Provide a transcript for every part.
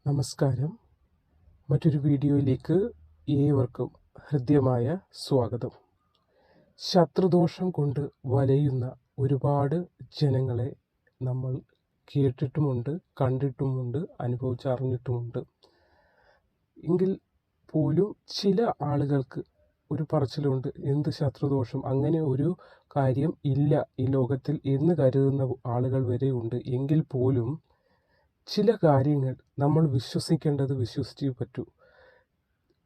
നമസ്കാരം. മറ്റൊരു വീഡിയോയിലേക്ക് ഏവർക്കും ഹൃദ്യമായ സ്വാഗതം. ശത്രുദോഷം കൊണ്ട് വലയുന്ന ഒരുപാട് ജനങ്ങളെ നമ്മൾ കേട്ടിട്ടുമുണ്ട്, കണ്ടിട്ടുമുണ്ട്, അനുഭവിച്ചറിഞ്ഞിട്ടുമുണ്ട്. എങ്കിൽ പോലും ചില ആളുകൾക്ക് ഒരു പറച്ചിലുണ്ട്, എന്ത് ശത്രുദോഷം, അങ്ങനെ ഒരു കാര്യം ഇല്ല ഈ ലോകത്തിൽ എന്ന് കരുതുന്ന ആളുകൾ വരെയുണ്ട്. എങ്കിൽ പോലും ചില കാര്യങ്ങൾ നമ്മൾ വിശ്വസിക്കേണ്ടത് വിശ്വസിച്ചേ പറ്റൂ.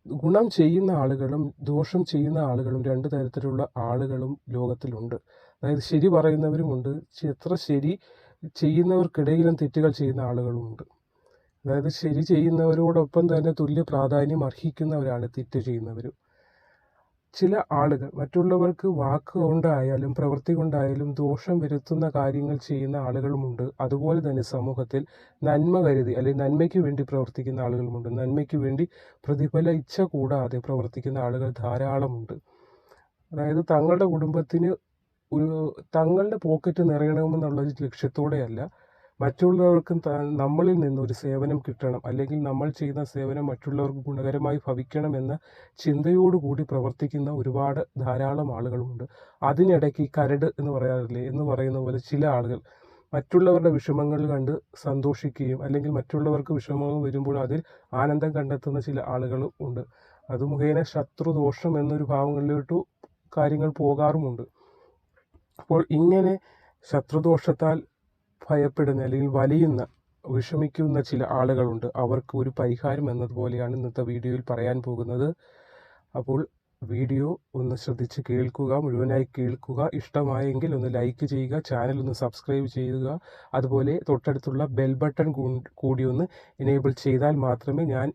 ഗുണം ചെയ്യുന്ന ആളുകളും ദോഷം ചെയ്യുന്ന ആളുകളും രണ്ട് തരത്തിലുള്ള ആളുകളും ലോകത്തിലുണ്ട്. അതായത് ശരി പറയുന്നവരുമുണ്ട്, എത്ര ശരി ചെയ്യുന്നവർക്കിടയിലും തെറ്റുകൾ ചെയ്യുന്ന ആളുകളുമുണ്ട്. അതായത് ശരി ചെയ്യുന്നവരോടൊപ്പം തന്നെ തുല്യ പ്രാധാന്യം അർഹിക്കുന്നവരാണ് തെറ്റ് ചെയ്യുന്നവരും. ചില ആളുകൾ മറ്റുള്ളവർക്ക് വാക്കുകൊണ്ടായാലും പ്രവൃത്തി കൊണ്ടായാലും ദോഷം വരുത്തുന്ന കാര്യങ്ങൾ ചെയ്യുന്ന ആളുകളുമുണ്ട്. അതുപോലെ തന്നെ സമൂഹത്തിൽ നന്മ കരുതി അല്ലെങ്കിൽ നന്മയ്ക്ക് വേണ്ടി പ്രവർത്തിക്കുന്ന ആളുകളുമുണ്ട്. നന്മയ്ക്ക് വേണ്ടി പ്രതിഫല ഇച്ഛ കൂടാതെ പ്രവർത്തിക്കുന്ന ആളുകൾ ധാരാളമുണ്ട്. അതായത് തങ്ങളുടെ കുടുംബത്തിന് തങ്ങളുടെ പോക്കറ്റ് നിറയണമെന്നുള്ള ലക്ഷ്യത്തോടെയല്ല, മറ്റുള്ളവർക്കും നമ്മളിൽ നിന്നൊരു സേവനം കിട്ടണം, അല്ലെങ്കിൽ നമ്മൾ ചെയ്യുന്ന സേവനം മറ്റുള്ളവർക്ക് ഗുണകരമായി ഭവിക്കണം എന്ന ചിന്തയോടുകൂടി പ്രവർത്തിക്കുന്ന ധാരാളം ആളുകളുമുണ്ട്. അതിനിടയ്ക്ക് കരട് എന്ന് പറയാറില്ലേ എന്ന് പറയുന്ന പോലെ ചില ആളുകൾ മറ്റുള്ളവരുടെ വിഷമങ്ങൾ കണ്ട് സന്തോഷിക്കുകയും അല്ലെങ്കിൽ മറ്റുള്ളവർക്ക് വിഷമങ്ങൾ വരുമ്പോൾ അതിൽ ആനന്ദം കണ്ടെത്തുന്ന ചില ആളുകളും ഉണ്ട്. അത് മുഖേന ശത്രുദോഷം എന്നൊരു ഭാവങ്ങളിലോട്ട് കാര്യങ്ങൾ പോകാറുമുണ്ട്. അപ്പോൾ ഇങ്ങനെ ശത്രുദോഷത്താൽ ഭയപ്പെടുന്ന അല്ലെങ്കിൽ വലിയുന്ന വിഷമിക്കുന്ന ചില ആളുകളുണ്ട്. അവർക്ക് ഒരു പരിഹാരം എന്നതുപോലെയാണ് ഇന്നത്തെ വീഡിയോയിൽ പറയാൻ പോകുന്നത്. അപ്പോൾ വീഡിയോ ഒന്ന് ശ്രദ്ധിച്ച് കേൾക്കുക, മുഴുവനായി കേൾക്കുക. ഇഷ്ടമായെങ്കിൽ ഒന്ന് ലൈക്ക് ചെയ്യുക, ചാനൽ ഒന്ന് സബ്സ്ക്രൈബ് ചെയ്യുക. അതുപോലെ തൊട്ടടുത്തുള്ള ബെൽ ബട്ടൺ കൂടി ഒന്ന് എനേബിൾ ചെയ്താൽ മാത്രമേ ഞാൻ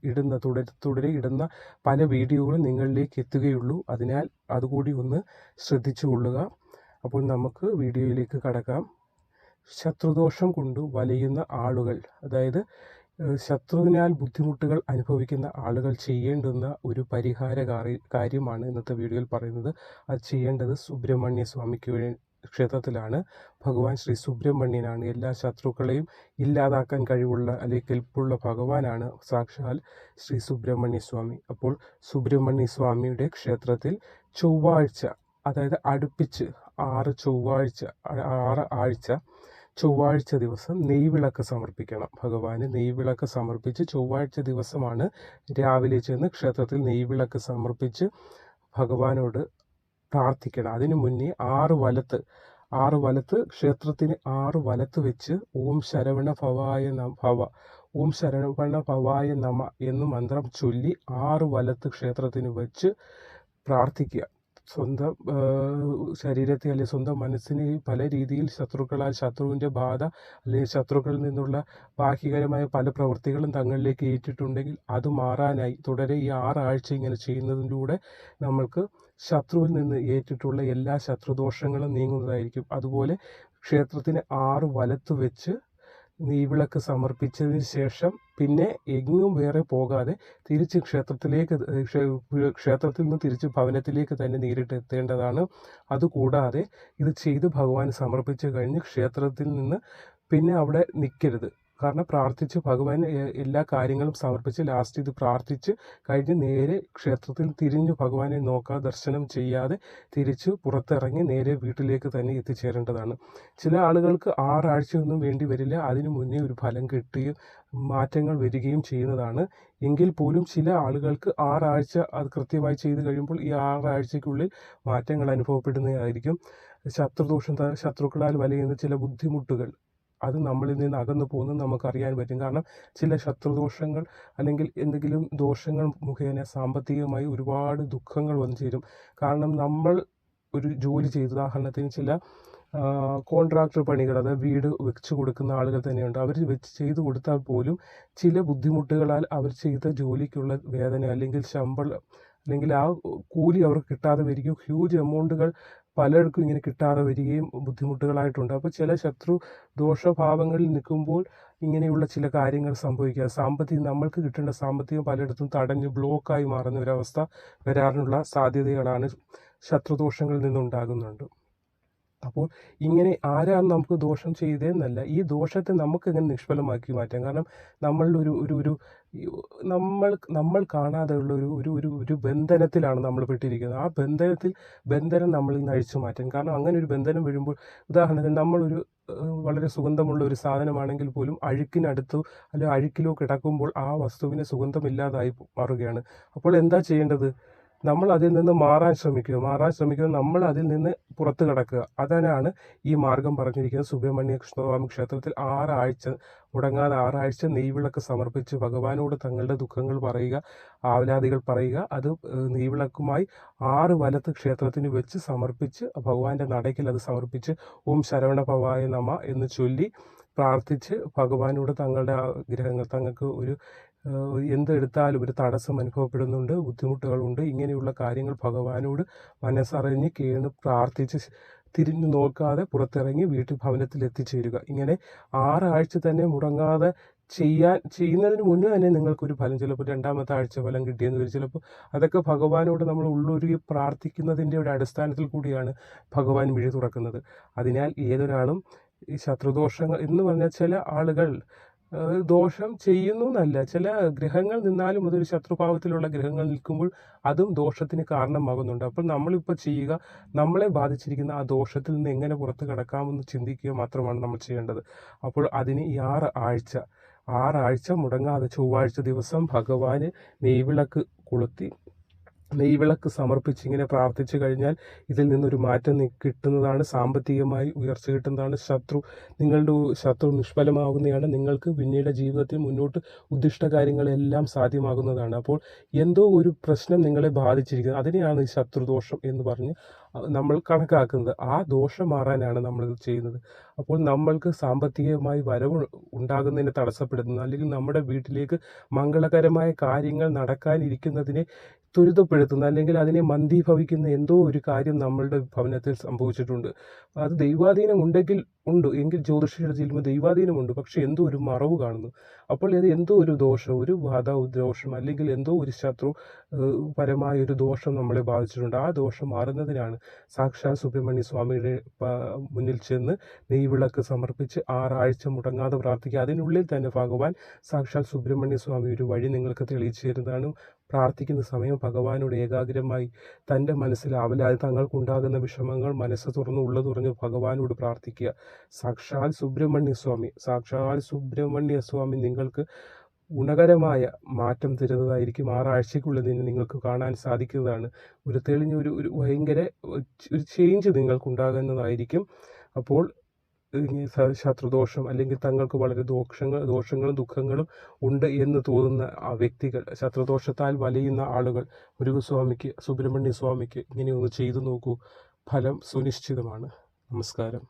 തുടരെ ഇടുന്ന പല വീഡിയോകളും നിങ്ങളിലേക്ക് എത്തുകയുള്ളൂ. അതിനാൽ അതുകൂടി ഒന്ന് ശ്രദ്ധിച്ചു കൊള്ളുക. അപ്പോൾ നമുക്ക് വീഡിയോയിലേക്ക് കടക്കാം. ശത്രുദോഷം കൊണ്ട് വലയുന്ന ആളുകൾ, അതായത് ശത്രുവിനാൽ ബുദ്ധിമുട്ടുകൾ അനുഭവിക്കുന്ന ആളുകൾ ചെയ്യേണ്ടുന്ന ഒരു പരിഹാര കാര്യമാണ് ഇന്നത്തെ വീഡിയോയിൽ പറയുന്നത്. അത് ചെയ്യേണ്ടത് സുബ്രഹ്മണ്യ സ്വാമിക്ക് ക്ഷേത്രത്തിലാണ്. ഭഗവാൻ ശ്രീ സുബ്രഹ്മണ്യനാണ്. എല്ലാ ശത്രുക്കളെയും ഇല്ലാതാക്കാൻ കഴിവുള്ള അല്ലെങ്കിൽ കെൽപ്പുള്ള ഭഗവാനാണ് സാക്ഷാൽ ശ്രീ സുബ്രഹ്മണ്യ സ്വാമി. അപ്പോൾ സുബ്രഹ്മണ്യ സ്വാമിയുടെ ക്ഷേത്രത്തിൽ ചൊവ്വാഴ്ച, അതായത് അടുപ്പിച്ച് 6 ആഴ്ച ചൊവ്വാഴ്ച ദിവസം നെയ്വിളക്ക് സമർപ്പിക്കണം. ഭഗവാന് നെയ്വിളക്ക് സമർപ്പിച്ച് ചൊവ്വാഴ്ച ദിവസമാണ് രാവിലെ ചെന്ന് ക്ഷേത്രത്തിൽ നെയ്വിളക്ക് സമർപ്പിച്ച് ഭഗവാനോട് പ്രാർത്ഥിക്കണം. അതിനു മുന്നേ 6 വലത്ത് ക്ഷേത്രത്തിന് 6 വലത്ത് വെച്ച് ഓം ശരവണ ഭവായ നമ എന്ന് മന്ത്രം ചൊല്ലി 6 വലത്ത് ക്ഷേത്രത്തിന് വെച്ച് പ്രാർത്ഥിക്കുക. സ്വന്തം ശരീരത്തെ അല്ലെങ്കിൽ സ്വന്തം മനസ്സിനെ പല രീതിയിൽ ശത്രുവിൻ്റെ ബാധ അല്ലെങ്കിൽ ശത്രുക്കളിൽ നിന്നുള്ള ബാഹ്യകരമായ പല പ്രവൃത്തികളും തങ്ങളിലേക്ക് ഏറ്റിട്ടുണ്ടെങ്കിൽ അത് മാറാനായി തുടരെ ഈ 6 ആഴ്ച ഇങ്ങനെ ചെയ്യുന്നതിലൂടെ നമ്മൾക്ക് ശത്രുവിൽ നിന്ന് ഏറ്റിട്ടുള്ള എല്ലാ ശത്രുദോഷങ്ങളും നീങ്ങുന്നതായിരിക്കും. അതുപോലെ ക്ഷേത്രത്തിന് 6 വലത്ത് വെച്ച് നെയ്വിളക്ക് സമർപ്പിച്ചതിന് ശേഷം പിന്നെ എങ്ങും വേറെ പോകാതെ തിരിച്ച് ക്ഷേത്രത്തിൽ നിന്ന് തിരിച്ച് ഭവനത്തിലേക്ക് തന്നെ നേരിട്ട് എത്തേണ്ടതാണ്. അതുകൂടാതെ ഇത് ചെയ്ത് ഭഗവാൻ സമർപ്പിച്ച് കഴിഞ്ഞ് ക്ഷേത്രത്തിൽ നിന്ന് പിന്നെ അവിടെ നിൽക്കരുത്. കാരണം പ്രാർത്ഥിച്ച് ഭഗവാൻ എല്ലാ കാര്യങ്ങളും സമർപ്പിച്ച് ലാസ്റ്റ് ഇത് പ്രാർത്ഥിച്ച് കഴിഞ്ഞ് നേരെ ക്ഷേത്രത്തിൽ തിരിഞ്ഞ് ഭഗവാനെ നോക്കാതെ ദർശനം ചെയ്യാതെ തിരിച്ച് പുറത്തിറങ്ങി നേരെ വീട്ടിലേക്ക് തന്നെ എത്തിച്ചേരേണ്ടതാണ്. ചില ആളുകൾക്ക് 6 ആഴ്ചയൊന്നും വേണ്ടി വരില്ല. അതിനു മുന്നേ ഒരു ഫലം കിട്ടുകയും മാറ്റങ്ങൾ വരികയും ചെയ്യുന്നതാണ്. എങ്കിൽ പോലും ചില ആളുകൾക്ക് 6 ആഴ്ച അത് കൃത്യമായി ചെയ്ത് കഴിയുമ്പോൾ ഈ 6 ആഴ്ചയ്ക്കുള്ളിൽ മാറ്റങ്ങൾ അനുഭവപ്പെടുന്നതായിരിക്കും. ശത്രുക്കളാൽ വലയുന്ന ചില ബുദ്ധിമുട്ടുകൾ അത് നമ്മളിൽ നിന്ന് അകന്നു പോകുന്നത് നമുക്കറിയാൻ പറ്റും. കാരണം ചില ശത്രുദോഷങ്ങൾ അല്ലെങ്കിൽ എന്തെങ്കിലും ദോഷങ്ങൾ മുഖേന സാമ്പത്തികമായി ഒരുപാട് ദുഃഖങ്ങൾ വന്നു ചേരും. കാരണം നമ്മൾ ഒരു ജോലി ചെയ്ത്, ഉദാഹരണത്തിന് ചില കോൺട്രാക്ടർ പണികൾ, അതായത് വീട് വെച്ച് കൊടുക്കുന്ന ആളുകൾ തന്നെയുണ്ട്. അവർ ചെയ്തു കൊടുത്താൽ പോലും ചില ബുദ്ധിമുട്ടുകളാൽ അവർ ചെയ്ത ജോലിക്കുള്ള വേതന അല്ലെങ്കിൽ ശമ്പളം അല്ലെങ്കിൽ ആ കൂലി അവർക്ക് കിട്ടാതെ വരികയും ഹ്യൂജ് എമൗണ്ടുകൾ പലർക്കും ഇങ്ങനെ കിട്ടാതെ വരികയും ബുദ്ധിമുട്ടുകളായിട്ടുണ്ട്. അപ്പോൾ ചില ശത്രു ദോഷഭാവങ്ങളിൽ നിൽക്കുമ്പോൾ ഇങ്ങനെയുള്ള ചില കാര്യങ്ങൾ സംഭവിക്കുക. നമ്മൾക്ക് കിട്ടേണ്ട സാമ്പത്തികം പലയിടത്തും തടഞ്ഞ് ബ്ലോക്കായി മാറുന്ന ഒരവസ്ഥ വരാനുള്ള സാധ്യതകളാണ് ശത്രുദോഷങ്ങളിൽ നിന്നുണ്ടാകുന്നുണ്ട്. അപ്പോൾ ഇങ്ങനെ ആരാണ് നമുക്ക് ദോഷം ചെയ്തതെന്നല്ല, ഈ ദോഷത്തെ നമുക്ക് എങ്ങനെ നിഷ്ഫലമാക്കി മാറ്റാം. കാരണം നമ്മളുടെ ഒരു ഒരു ഒരു നമ്മൾ കാണാതെയുള്ള ഒരു ബന്ധനത്തിലാണ് നമ്മൾ പെട്ടിരിക്കുന്നത്. ആ ബന്ധനം നമ്മളിൽ നിന്ന് അഴിച്ചു മാറ്റാൻ. കാരണം അങ്ങനെ ഒരു ബന്ധനം വരുമ്പോൾ, ഉദാഹരണത്തിന് നമ്മളൊരു വളരെ സുഗന്ധമുള്ള ഒരു സാധനമാണെങ്കിൽ പോലും അഴുക്കിനടുത്തോ അല്ലെങ്കിൽ അഴുക്കിലോ കിടക്കുമ്പോൾ ആ വസ്തുവിന് സുഗന്ധമില്ലാതായി മാറുകയാണ്. അപ്പോൾ എന്താ ചെയ്യേണ്ടത്? നമ്മൾ അതിൽ നിന്ന് മാറാൻ ശ്രമിക്കുക, നമ്മൾ അതിൽ നിന്ന് പുറത്തു കടക്കുക. അതിനാണ് ഈ മാർഗം പറഞ്ഞിരിക്കുന്നത്. സുബ്രഹ്മണ്യ സ്വാമി ക്ഷേത്രത്തിൽ മുടങ്ങാതെ 6 ആഴ്ച നെയ്വിളക്ക് സമർപ്പിച്ച് ഭഗവാനോട് തങ്ങളുടെ ദുഃഖങ്ങൾ പറയുക, ആവലാതികൾ പറയുക. അത് നെയ്വിളക്കുമായി 6 വലത്ത് ക്ഷേത്രത്തിന് വെച്ച് സമർപ്പിച്ച് ഭഗവാന്റെ നടയ്ക്കൽ അത് സമർപ്പിച്ച് ഓം ശരവണ ഭവായ നമ എന്ന് ചൊല്ലി പ്രാർത്ഥിച്ച് ഭഗവാനോട് തങ്ങളുടെ ആഗ്രഹങ്ങൾ, തങ്ങൾക്ക് എന്തെടുത്താലും ഒരു തടസ്സം അനുഭവപ്പെടുന്നുണ്ട്, ബുദ്ധിമുട്ടുകളുണ്ട്, ഇങ്ങനെയുള്ള കാര്യങ്ങൾ ഭഗവാനോട് മനസ്സറിഞ്ഞ് പ്രാർത്ഥിച്ച് തിരിഞ്ഞു നോക്കാതെ പുറത്തിറങ്ങി ഭവനത്തിൽ എത്തിച്ചേരുക. ഇങ്ങനെ 6 ആഴ്ച തന്നെ മുടങ്ങാതെ ചെയ്യുന്നതിന് മുന്നേ തന്നെ നിങ്ങൾക്കൊരു ഫലം, ചിലപ്പോൾ 2ാമത്തെ ആഴ്ച ഫലം കിട്ടിയെന്ന് വരും. ചിലപ്പോൾ അതൊക്കെ ഭഗവാനോട് നമ്മൾ ഉള്ളൊരുക്കി പ്രാർത്ഥിക്കുന്നതിൻ്റെ ഒരു അടിസ്ഥാനത്തിൽ കൂടിയാണ് ഭഗവാൻ മിഴി തുറക്കുന്നത്. അതിനാൽ ഏതൊരാളും ഈ ശത്രുദോഷങ്ങൾ എന്ന് പറഞ്ഞാൽ, ചില ആളുകൾ ദോഷം ചെയ്യുന്നു എന്നല്ല, ചില ഗ്രഹങ്ങൾ നിന്നാലും അതൊരു ശത്രുഭാവത്തിലുള്ള ഗ്രഹങ്ങൾ നിൽക്കുമ്പോൾ അതും ദോഷത്തിന് കാരണമാകുന്നുണ്ട്. അപ്പോൾ നമ്മളിപ്പോൾ ചെയ്യുക, നമ്മളെ ബാധിച്ചിരിക്കുന്ന ആ ദോഷത്തിൽ നിന്ന് എങ്ങനെ പുറത്ത് കടക്കാമെന്ന് ചിന്തിക്കുക മാത്രമാണ് നമ്മൾ ചെയ്യേണ്ടത്. അപ്പോൾ അതിന് ഈ 6 ആഴ്ച മുടങ്ങാതെ ചൊവ്വാഴ്ച ദിവസം ഭഗവാന് നെയ്വിളക്ക് കൊളുത്തി നെയ്വിളക്ക് സമർപ്പിച്ച് ഇങ്ങനെ പ്രാർത്ഥിച്ചു കഴിഞ്ഞാൽ ഇതിൽ നിന്നൊരു മാറ്റം കിട്ടുന്നതാണ്. സാമ്പത്തികമായി ഉയർച്ച കിട്ടുന്നതാണ്. നിങ്ങളുടെ ശത്രു നിഷ്ഫലമാകുന്നതാണ്. നിങ്ങൾക്ക് പിന്നീട് ജീവിതത്തിൽ മുന്നോട്ട് ഉദ്ദിഷ്ട കാര്യങ്ങളെല്ലാം സാധ്യമാകുന്നതാണ്. അപ്പോൾ എന്തോ ഒരു പ്രശ്നം നിങ്ങളെ ബാധിച്ചിരിക്കുന്നത്, അതിനെയാണ് ഈ ശത്രുദോഷം എന്ന് പറഞ്ഞ് നമ്മൾ കണക്കാക്കുന്നത്. ആ ദോഷം മാറാനാണ് നമ്മളിത് ചെയ്യുന്നത്. അപ്പോൾ നമ്മൾക്ക് സാമ്പത്തികമായി വരവ് ഉണ്ടാകുന്നതിനെ തടസ്സപ്പെടുത്തുന്നു, അല്ലെങ്കിൽ നമ്മുടെ വീട്ടിലേക്ക് മംഗളകരമായ കാര്യങ്ങൾ നടക്കാനിരിക്കുന്നതിനെ ത്വരിതപ്പെടുത്തുന്ന, അല്ലെങ്കിൽ അതിനെ മന്ദീഭവിക്കുന്ന എന്തോ ഒരു കാര്യം നമ്മളുടെ ഭവനത്തിൽ സംഭവിച്ചിട്ടുണ്ട്. അത് ദൈവാധീനം എങ്കിൽ ജ്യോതിഷയുടെ ചെല്ലുമ്പോൾ ദൈവാധീനമുണ്ട്, പക്ഷെ എന്തോ ഒരു മറവ് കാണുന്നു. അപ്പോൾ അത് എന്തോ ഒരു ദോഷം, ഒരു ദോഷം, അല്ലെങ്കിൽ എന്തോ ഒരു പരമായ ഒരു ദോഷം നമ്മളെ ബാധിച്ചിട്ടുണ്ട്. ആ ദോഷം മാറുന്നതിനാണ് സാക്ഷാൽ സുബ്രഹ്മണ്യ സ്വാമിയുടെ മുന്നിൽ ചെന്ന് നെയ്വിളക്ക് സമർപ്പിച്ച് 6 ആഴ്ച മുടങ്ങാതെ പ്രാർത്ഥിക്കുക. അതിനുള്ളിൽ തന്നെ ഭഗവാൻ സാക്ഷാൽ സുബ്രഹ്മണ്യ സ്വാമി ഒരു വഴി നിങ്ങൾക്ക് തെളിയിച്ചു തരുന്നതാണ്. പ്രാർത്ഥിക്കുന്ന സമയം ഭഗവാനോട് ഏകാഗ്രമായി തൻ്റെ മനസ്സിൽ തങ്ങൾക്കുണ്ടാകുന്ന വിഷമങ്ങൾ മനസ്സ് തുറന്ന് ഭഗവാനോട് പ്രാർത്ഥിക്കുക. സാക്ഷാൽ സുബ്രഹ്മണ്യ സ്വാമി നിങ്ങൾക്ക് ഗുണകരമായ മാറ്റം തരുന്നതായിരിക്കും. 6 ആഴ്ചയ്ക്കുള്ളിൽ നിങ്ങൾക്ക് കാണാൻ സാധിക്കുന്നതാണ്. ഒരു തെളിഞ്ഞ ഒരു ഭയങ്കര ഒരു ചേഞ്ച് നിങ്ങൾക്കുണ്ടാകുന്നതായിരിക്കും. അപ്പോൾ ശത്രുദോഷം, അല്ലെങ്കിൽ തങ്ങൾക്ക് വളരെ ദോഷങ്ങളും ദുഃഖങ്ങളും ഉണ്ട് എന്ന് തോന്നുന്ന ആ വ്യക്തികൾ, ശത്രുദോഷത്താൽ വലയുന്ന ആളുകൾ, സുബ്രഹ്മണ്യ സ്വാമിക്ക് ഇങ്ങനെയൊന്ന് ചെയ്തു നോക്കൂ. ഫലം സുനിശ്ചിതമാണ്. നമസ്കാരം.